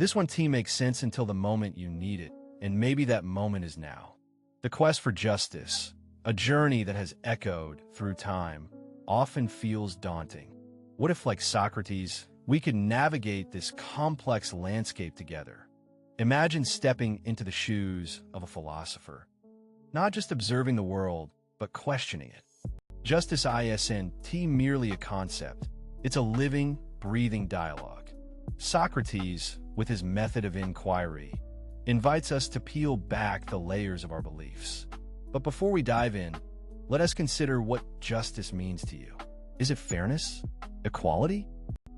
This one makes sense until the moment you need it, and maybe that moment is now. The quest for justice, a journey that has echoed through time, often feels daunting. What if, like Socrates, we could navigate this complex landscape together? Imagine stepping into the shoes of a philosopher, not just observing the world, but questioning it. Justice isn't merely a concept. It's a living, breathing dialogue. Socrates, with his method of inquiry, invites us to peel back the layers of our beliefs. But before we dive in, let us consider what justice means to you. Is it fairness? Equality?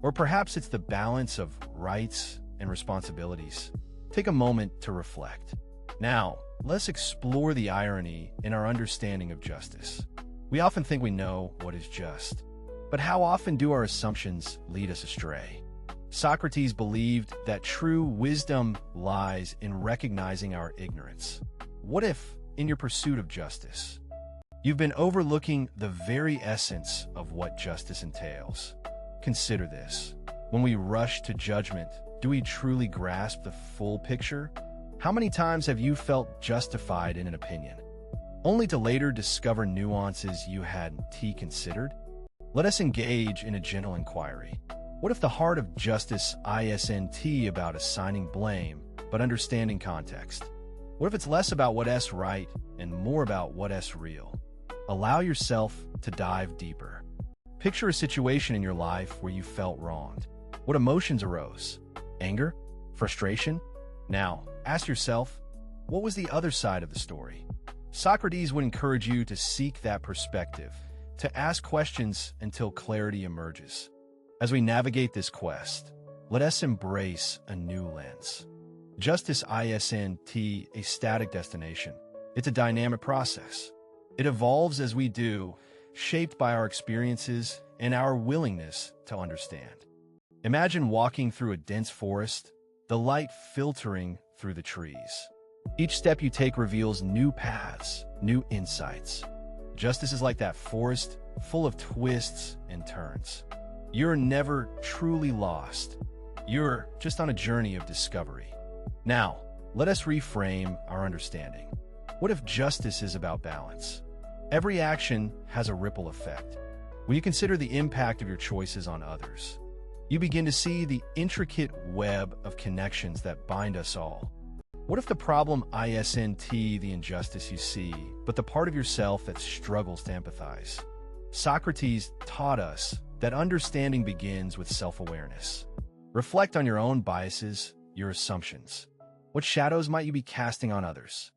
Or perhaps it's the balance of rights and responsibilities? Take a moment to reflect. Now, let's explore the irony in our understanding of justice. We often think we know what is just, but how often do our assumptions lead us astray? Socrates believed that true wisdom lies in recognizing our ignorance. What if, in your pursuit of justice, you've been overlooking the very essence of what justice entails? Consider this. When we rush to judgment, do we truly grasp the full picture? How many times have you felt justified in an opinion, only to later discover nuances you hadn't considered? Let us engage in a gentle inquiry. What if the heart of justice isn't about assigning blame, but understanding context? What if it's less about what's right and more about what's real? Allow yourself to dive deeper. Picture a situation in your life where you felt wronged. What emotions arose? Anger? Frustration? Now, ask yourself, what was the other side of the story? Socrates would encourage you to seek that perspective, to ask questions until clarity emerges. As we navigate this quest, let us embrace a new lens. Justice isn't a static destination. It's a dynamic process. It evolves as we do, shaped by our experiences and our willingness to understand. Imagine walking through a dense forest, the light filtering through the trees. Each step you take reveals new paths, new insights. Justice is like that forest, full of twists and turns. You're never truly lost. You're just on a journey of discovery. Now, let us reframe our understanding. What if justice is about balance? Every action has a ripple effect. When you consider the impact of your choices on others, you begin to see the intricate web of connections that bind us all. What if the problem isn't the injustice you see, but the part of yourself that struggles to empathize? Socrates taught us that understanding begins with self-awareness. Reflect on your own biases, your assumptions. What shadows might you be casting on others?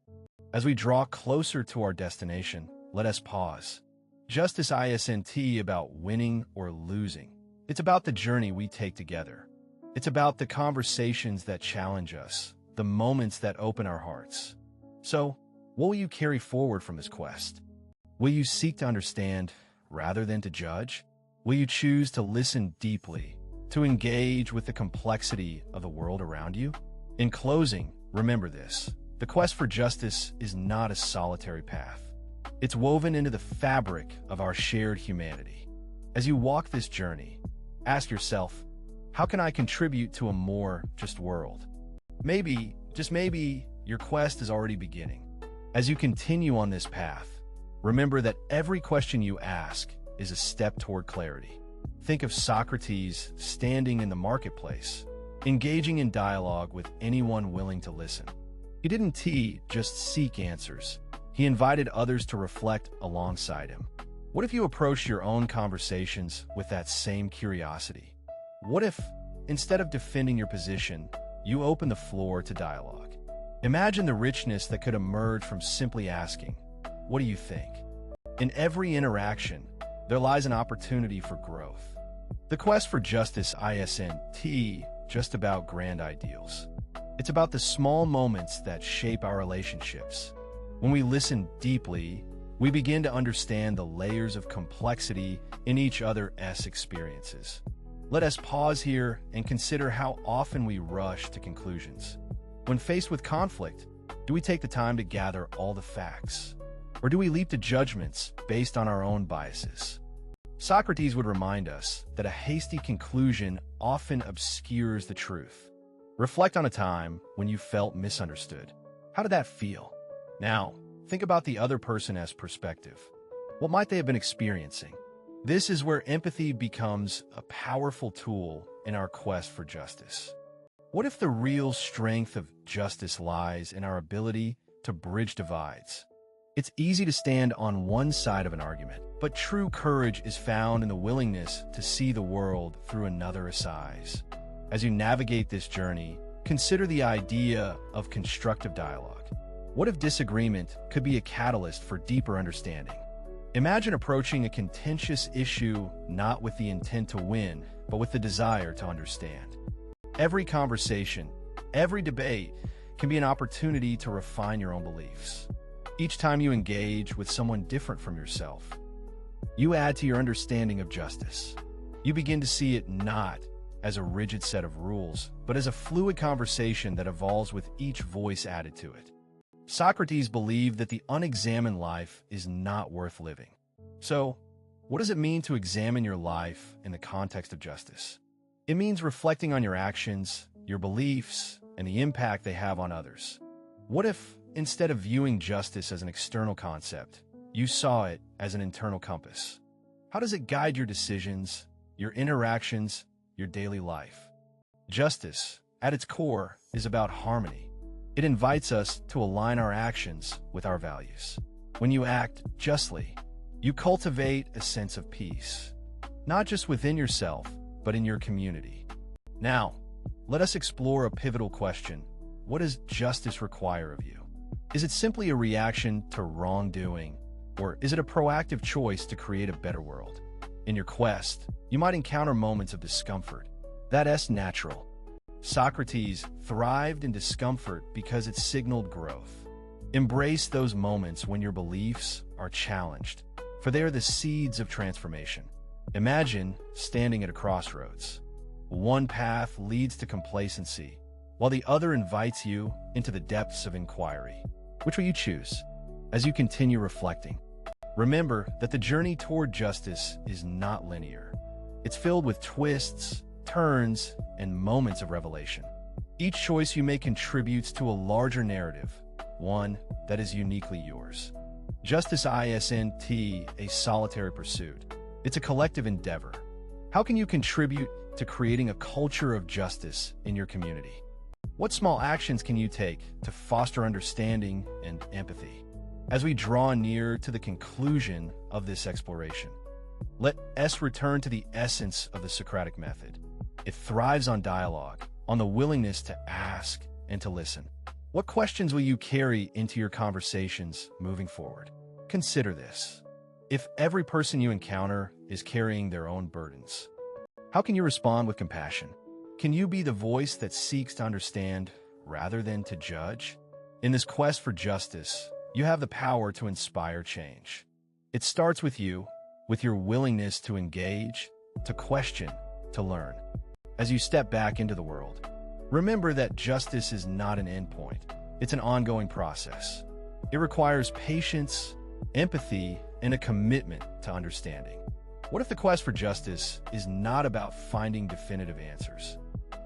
As we draw closer to our destination, let us pause. Justice isn't about winning or losing. It's about the journey we take together. It's about the conversations that challenge us, the moments that open our hearts. So, what will you carry forward from this quest? Will you seek to understand rather than to judge? Will you choose to listen deeply, to engage with the complexity of the world around you? In closing, remember this. The quest for justice is not a solitary path. It's woven into the fabric of our shared humanity. As you walk this journey, ask yourself, how can I contribute to a more just world? Maybe, just maybe, your quest is already beginning. As you continue on this path, remember that every question you ask is a step toward clarity. Think of Socrates standing in the marketplace, engaging in dialogue with anyone willing to listen. He didn't just seek answers. He invited others to reflect alongside him. What if you approached your own conversations with that same curiosity? What if, instead of defending your position, you open the floor to dialogue? Imagine the richness that could emerge from simply asking, "What do you think?" In every interaction, there lies an opportunity for growth. The quest for justice isn't just about grand ideals. It's about the small moments that shape our relationships. When we listen deeply, we begin to understand the layers of complexity in each other's experiences. Let us pause here and consider how often we rush to conclusions. When faced with conflict, do we take the time to gather all the facts? Or do we leap to judgments based on our own biases? Socrates would remind us that a hasty conclusion often obscures the truth. Reflect on a time when you felt misunderstood. How did that feel? Now, think about the other person as perspective. What might they have been experiencing? This is where empathy becomes a powerful tool in our quest for justice. What if the real strength of justice lies in our ability to bridge divides? It's easy to stand on one side of an argument, but true courage is found in the willingness to see the world through another's eyes. As you navigate this journey, consider the idea of constructive dialogue. What if disagreement could be a catalyst for deeper understanding? Imagine approaching a contentious issue not with the intent to win, but with the desire to understand. Every conversation, every debate can be an opportunity to refine your own beliefs. Each time you engage with someone different from yourself, you add to your understanding of justice. You begin to see it not as a rigid set of rules, but as a fluid conversation that evolves with each voice added to it. Socrates believed that the unexamined life is not worth living. So, what does it mean to examine your life in the context of justice? It means reflecting on your actions, your beliefs, and the impact they have on others. What if, instead of viewing justice as an external concept, you saw it as an internal compass? How does it guide your decisions, your interactions, your daily life? Justice, at its core, is about harmony. It invites us to align our actions with our values. When you act justly, you cultivate a sense of peace, not just within yourself, but in your community. Now, let us explore a pivotal question. What does justice require of you? Is it simply a reaction to wrongdoing, or is it a proactive choice to create a better world? In your quest, you might encounter moments of discomfort. That's natural. Socrates thrived in discomfort because it signaled growth. Embrace those moments when your beliefs are challenged, for they are the seeds of transformation. Imagine standing at a crossroads. One path leads to complacency, while the other invites you into the depths of inquiry. Which will you choose? As you continue reflecting, remember that the journey toward justice is not linear. It's filled with twists, turns, and moments of revelation. Each choice you make contributes to a larger narrative, one that is uniquely yours. Justice isn't a solitary pursuit. It's a collective endeavor. How can you contribute to creating a culture of justice in your community? What small actions can you take to foster understanding and empathy? As we draw near to the conclusion of this exploration, let us return to the essence of the Socratic method. It thrives on dialogue, on the willingness to ask and to listen. What questions will you carry into your conversations moving forward? Consider this. If every person you encounter is carrying their own burdens, how can you respond with compassion? Can you be the voice that seeks to understand rather than to judge? In this quest for justice, you have the power to inspire change. It starts with you, with your willingness to engage, to question, to learn. As you step back into the world, remember that justice is not an endpoint. It's an ongoing process. It requires patience, empathy, and a commitment to understanding. What if the quest for justice is not about finding definitive answers,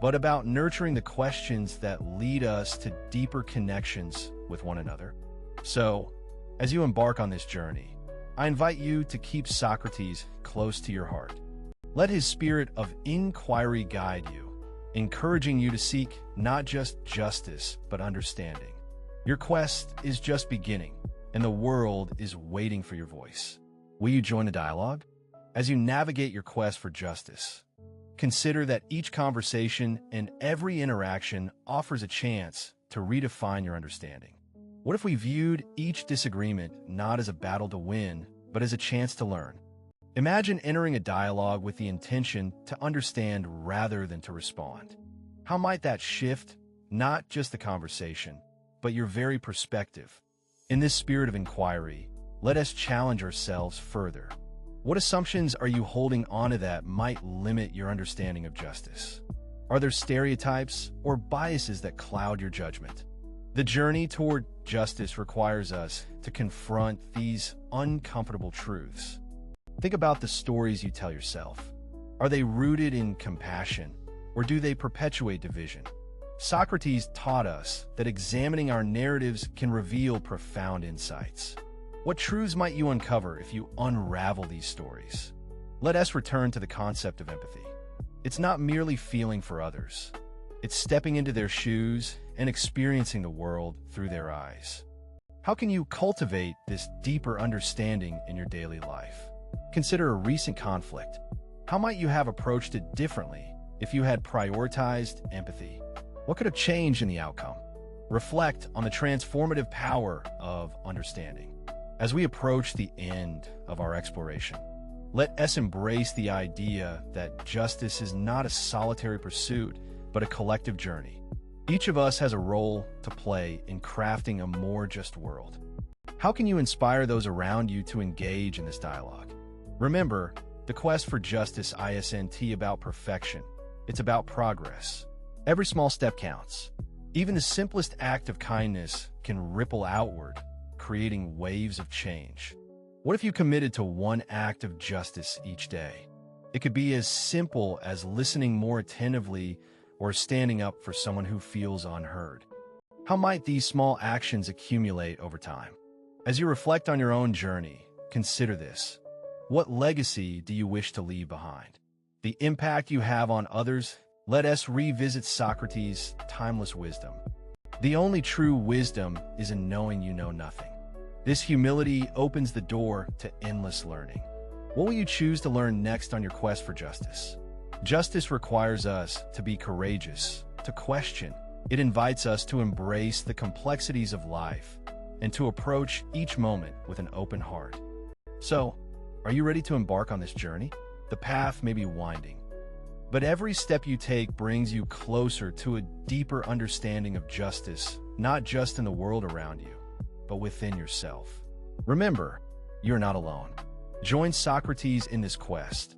but about nurturing the questions that lead us to deeper connections with one another? So, as you embark on this journey, I invite you to keep Socrates close to your heart. Let his spirit of inquiry guide you, encouraging you to seek not just justice, but understanding. Your quest is just beginning, and the world is waiting for your voice. Will you join the dialogue? As you navigate your quest for justice, consider that each conversation and every interaction offers a chance to redefine your understanding. What if we viewed each disagreement not as a battle to win, but as a chance to learn? Imagine entering a dialogue with the intention to understand rather than to respond. How might that shift not just the conversation, but your very perspective? In this spirit of inquiry, let us challenge ourselves further. What assumptions are you holding onto that might limit your understanding of justice? Are there stereotypes or biases that cloud your judgment? The journey toward justice requires us to confront these uncomfortable truths. Think about the stories you tell yourself. Are they rooted in compassion, or do they perpetuate division? Socrates taught us that examining our narratives can reveal profound insights. What truths might you uncover if you unravel these stories? Let us return to the concept of empathy. It's not merely feeling for others. It's stepping into their shoes and experiencing the world through their eyes. How can you cultivate this deeper understanding in your daily life? Consider a recent conflict. How might you have approached it differently if you had prioritized empathy? What could have changed in the outcome? Reflect on the transformative power of understanding. As we approach the end of our exploration, let us embrace the idea that justice is not a solitary pursuit, but a collective journey. Each of us has a role to play in crafting a more just world. How can you inspire those around you to engage in this dialogue? Remember, the quest for justice isn't about perfection. It's about progress. Every small step counts. Even the simplest act of kindness can ripple outward, creating waves of change. What if you committed to one act of justice each day? It could be as simple as listening more attentively or standing up for someone who feels unheard. How might these small actions accumulate over time? As you reflect on your own journey, consider this. What legacy do you wish to leave behind? The impact you have on others? Let us revisit Socrates' timeless wisdom. The only true wisdom is in knowing you know nothing. This humility opens the door to endless learning. What will you choose to learn next on your quest for justice? Justice requires us to be courageous, to question. It invites us to embrace the complexities of life and to approach each moment with an open heart. So, are you ready to embark on this journey? The path may be winding, but every step you take brings you closer to a deeper understanding of justice, not just in the world around you, but within yourself. Remember, you're not alone. Join Socrates in this quest.